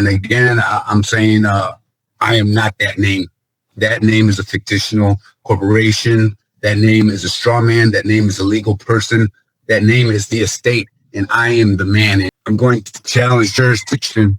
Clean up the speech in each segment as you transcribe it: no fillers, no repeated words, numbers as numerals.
And again, I'm saying I am not that name. That name is a fictional corporation. That name is a straw man. That name is a legal person. That name is the estate, and I am the man. And I'm going to challenge jurisdiction.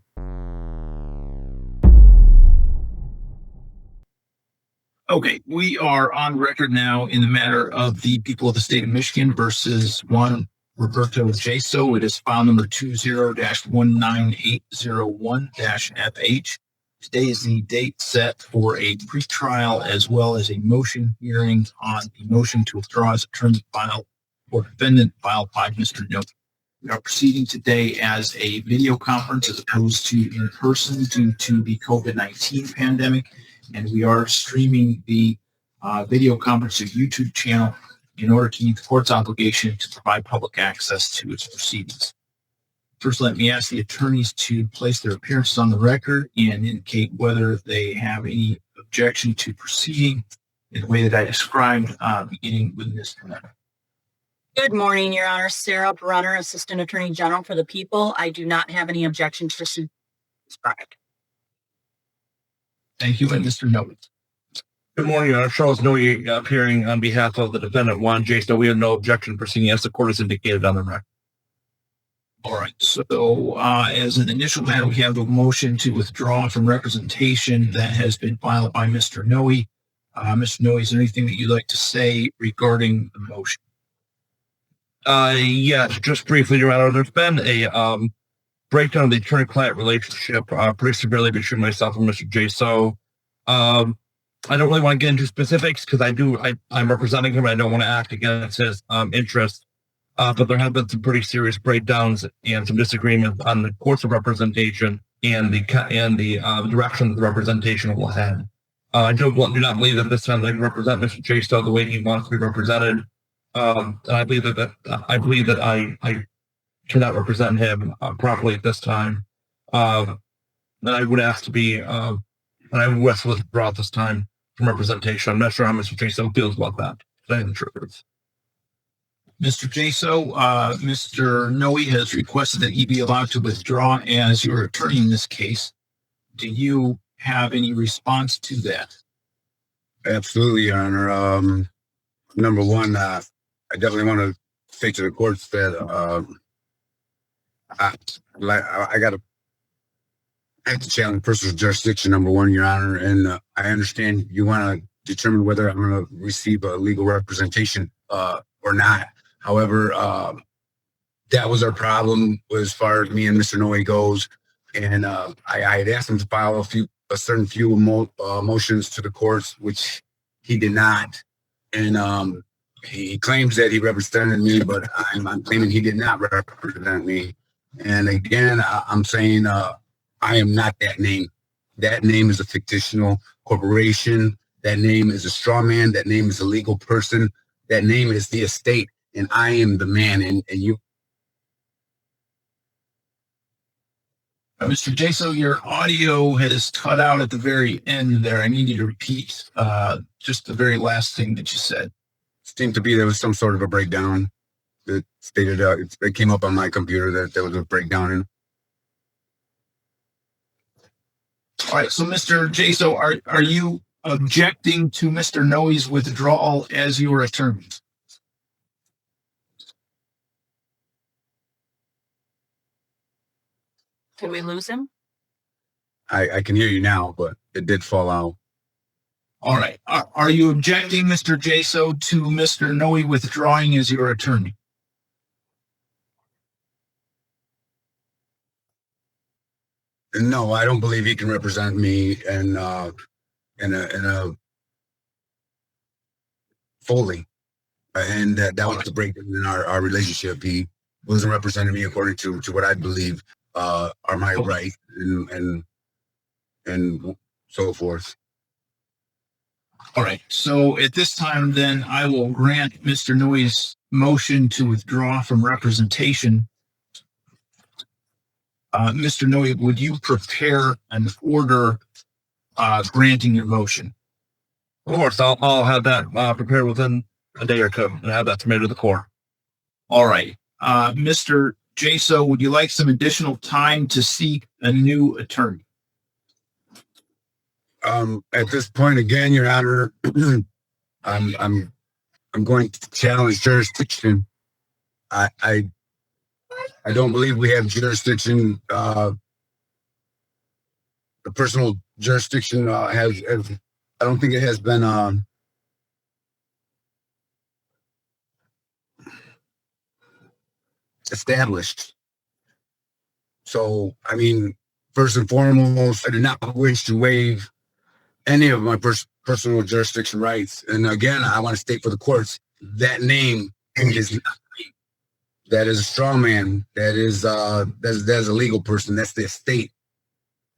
Okay, we are on record now in the matter of the people of the state of Michigan versus one Roberto Jaso. It is file number 20-19801-FH. Today is the date set for a pretrial as well as a motion hearing on the motion to withdraw as attorney file for defendant filed by Mr. Note. We are proceeding today as a video conference as opposed to in person due to the COVID-19 pandemic. And we are streaming the video conference to YouTube channel in order to meet the court's obligation to provide public access to its proceedings. First, let me ask the attorneys to place their appearances on the record and indicate whether they have any objection to proceeding in the way that I described, beginning with Ms. Brennan. Good morning, Your Honor. Sarah Brunner, Assistant Attorney General for the People. I do not have any objection to proceed described. Thank you, and Mr. Noe. Good morning, Your Honor. Charles Noe appearing on behalf of the defendant, Juan Jaso. We have no objection proceeding as the court has indicated on the record. All right. So as an initial matter, we have the motion to withdraw from representation that has been filed by Mr. Noe. Mr. Noe, is there anything that you'd like to say regarding the motion? Yes, just briefly, Your Honor. There's been a breakdown of the attorney-client relationship pretty severely between myself and Mr. Jaso. I don't really want to get into specifics because I'm representing him and I don't want to act against his interests. But there have been some pretty serious breakdowns and some disagreements on the course of representation and the direction of the representation will head. I do not believe that this time I can represent Mr. Jaso the way he wants to be represented. And I believe that I cannot represent him properly at this time. And I would ask to be, and I would ask to withdraw at this time from representation. I'm not sure how Mr. Jaso feels about that. The truth. Mr. Jaso, Mr. Noe has requested that he be allowed to withdraw as your attorney in this case. Do you have any response to that? Absolutely, Your Honor. Number one, I definitely want to say to the courts that I have to challenge personal jurisdiction, number one, Your Honor, and I understand you want to determine whether I'm going to receive a legal representation or not. However, that was our problem as far as me and Mr. Noe goes, and I had asked him to file a certain few motions to the courts, which he did not, and he claims that he represented me, but I'm claiming he did not represent me. And again, I'm saying I am not that name. That name is a fictional corporation. That name is a straw man. That name is a legal person. That name is the estate, and I am the man. And you. Mr. Jaso, your audio has cut out at the very end there. I need you to repeat just the very last thing that you said. It seemed to be there was some sort of a breakdown. That stated it came up on my computer that there was a breakdown in. All right, so Mr. Jaso, are you objecting to Mr. Noe's withdrawal as your attorney? Did we lose him? I can hear you now, but it did fall out. All right. Are you objecting, Mr. Jaso, to Mr. Noe withdrawing as your attorney? No, I don't believe he can represent me in a fully, and that was the breakdown in our relationship. He wasn't representing me according to what I believe are my rights and so forth. All right. So at this time, then, I will grant Mr. Noe's motion to withdraw from representation. Mr. Noe, would you prepare an order granting your motion? Of course, I'll have that prepared within a day or two and have that submitted to the court. All right. Mr. Jaso, would you like some additional time to seek a new attorney? At this point, again, Your Honor, I'm going to challenge jurisdiction. I don't believe we have jurisdiction. The personal jurisdiction has I don't think it has been established. So, I mean, first and foremost, I do not wish to waive any of my personal jurisdiction rights. And again, I want to state for the courts that name is not me. That is a straw man. That is a legal person. That's the estate.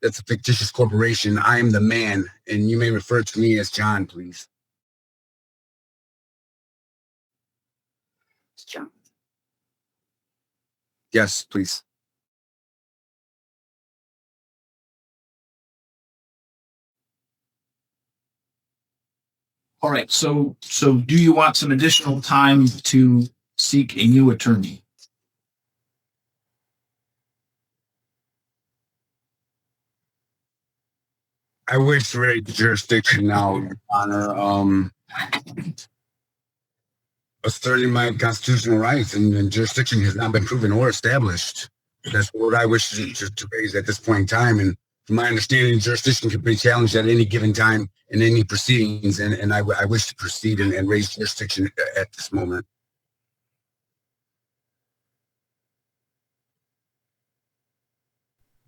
That's a fictitious corporation. I am the man, and you may refer to me as John, please. It's John. Yes, please. All right. So do you want some additional time to seek a new attorney? I wish to raise the jurisdiction now, Your Honor. Asserting my constitutional rights and jurisdiction has not been proven or established. That's what I wish to raise at this point in time. And from my understanding, jurisdiction can be challenged at any given time in any proceedings. And I wish to proceed and raise jurisdiction at this moment.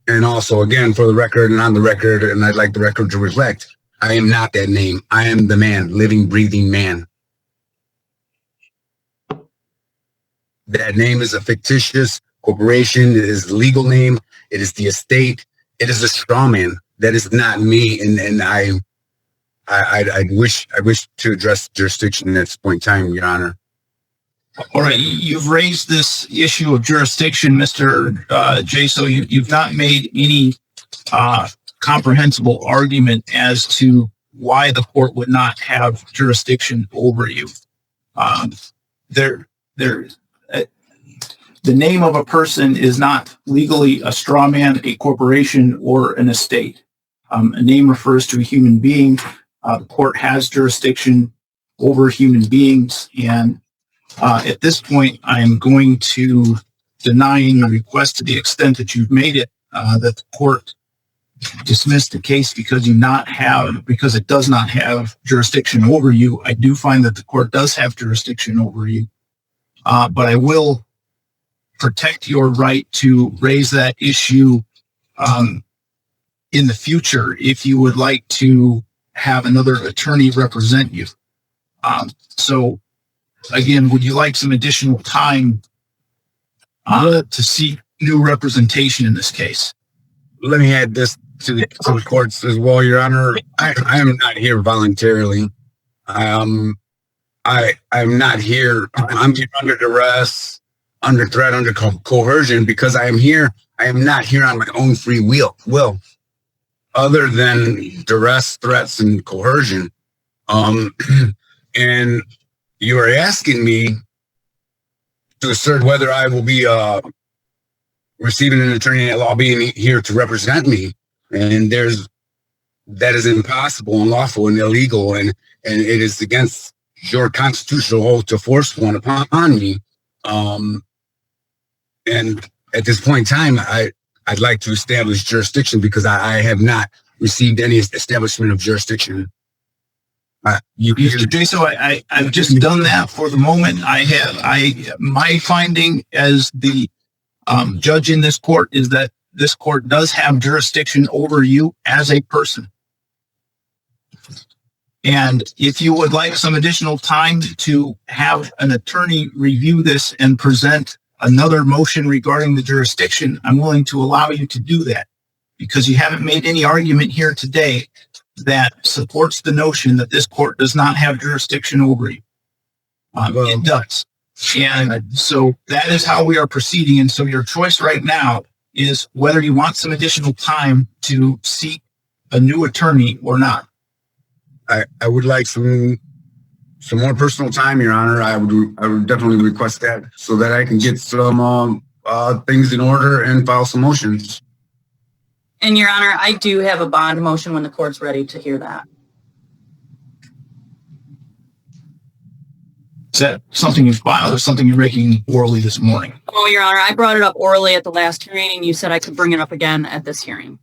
And also, again, for the record and on the record, and I'd like the record to reflect, I am not that name. I am the man, living, breathing man. That name is a fictitious corporation. It is the legal name. It is the estate. It is a straw man. That is not me. And I wish to address jurisdiction at this point in time, Your Honor. All right. You've raised this issue of jurisdiction, Mr. Jaso. You've not made any comprehensible argument as to why the court would not have jurisdiction over you. The name of a person is not legally a straw man, a corporation, or an estate. A name refers to a human being. The court has jurisdiction over human beings. And at this point, I am going to deny your request to the extent that you've made it, that the court dismissed the case because it does not have jurisdiction over you. I do find that the court does have jurisdiction over you. But I will protect your right to raise that issue in the future if you would like to have another attorney represent you. So, again, would you like some additional time to seek new representation in this case? Let me add this to the courts as well, Your Honor. I am not here voluntarily. I'm not here. I'm here under duress, under threat, under coercion, because I am here. I am not here on my own free will. Other than duress, threats, and coercion. And you are asking me to assert whether I will be receiving an attorney at law being here to represent me. And that is impossible, unlawful, and illegal, and it is against your constitutional oath to force one upon me. And at this point in time, I'd like to establish jurisdiction because I have not received any establishment of jurisdiction. Mr. Jaso, I've just done that for the moment. My finding as the judge in this court is that this court does have jurisdiction over you as a person. And if you would like some additional time to have an attorney review this and present another motion regarding the jurisdiction, I'm willing to allow you to do that because you haven't made any argument here today that supports the notion that this court does not have jurisdiction over you. It does. And so that is how we are proceeding. And so your choice right now is whether you want some additional time to seek a new attorney or not. I would like some more personal time, Your Honor. I would definitely request that so that I can get some things in order and file some motions. And Your Honor, I do have a bond motion when the court's ready to hear that. Is that something you filed or something you're making orally this morning? Well, Your Honor, I brought it up orally at the last hearing, and you said I could bring it up again at this hearing.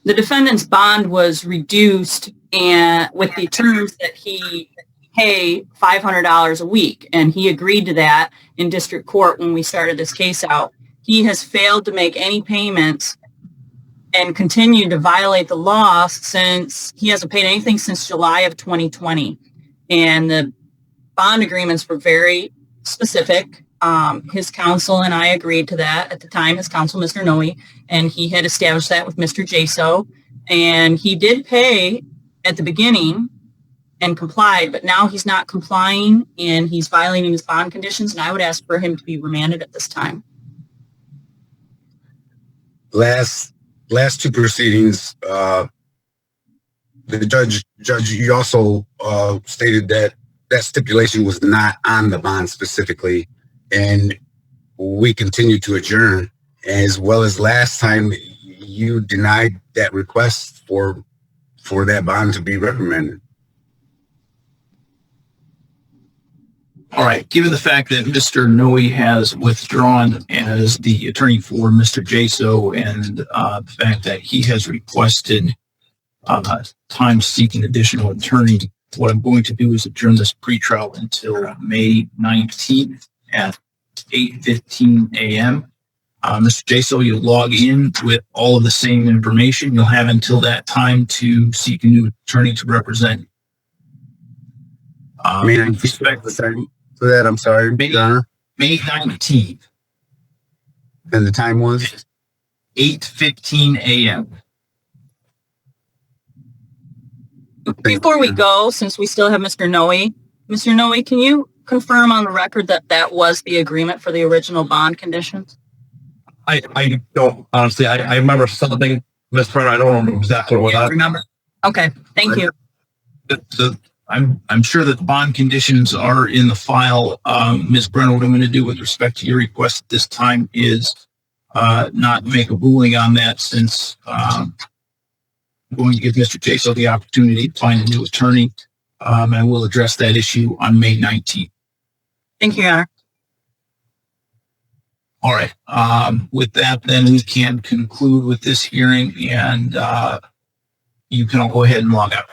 The defendant's bond was reduced and with the terms that he pay $500 a week, and he agreed to that in district court when we started this case out. He has failed to make any payments and continued to violate the law since he hasn't paid anything since July of 2020. And the bond agreements were very specific. His counsel and I agreed to that at the time, his counsel, Mr. Noe, and he had established that with Mr. Jaso. And he did pay at the beginning and complied, but now he's not complying and he's violating his bond conditions. And I would ask for him to be remanded at this time. Last two proceedings, the judge, you also stated that that stipulation was not on the bond specifically, and we continue to adjourn, as well as last time you denied that request for that bond to be reprimanded. All right. Given the fact that Mr. Noe has withdrawn as the attorney for Mr. Jaso, and the fact that he has requested time seeking additional attorney, what I'm going to do is adjourn this pretrial until May 19th at 8:15 a.m. Mr. Jaso, you'll log in with all of the same information. You'll have until that time to seek a new attorney to represent you. May I respect the time for that? I'm sorry, Your Honor. May 19th, And the time was? 8:15 a.m. Before we go, since we still have Mr. Noe, can you confirm on the record that that was the agreement for the original bond conditions? I don't, honestly, I remember something, Ms. Brenner, I don't remember exactly what Yeah, that. remember, Okay, thank you. I'm sure that the bond conditions are in the file. Ms. Brenner, what I'm going to do with respect to your request at this time is not make a ruling on that, since I'm going to give Mr. Jaso the opportunity to find a new attorney, and we'll address that issue on May 19th. Thank you, Your Honor. All right. With that, then we can conclude with this hearing, and you can all go ahead and log out.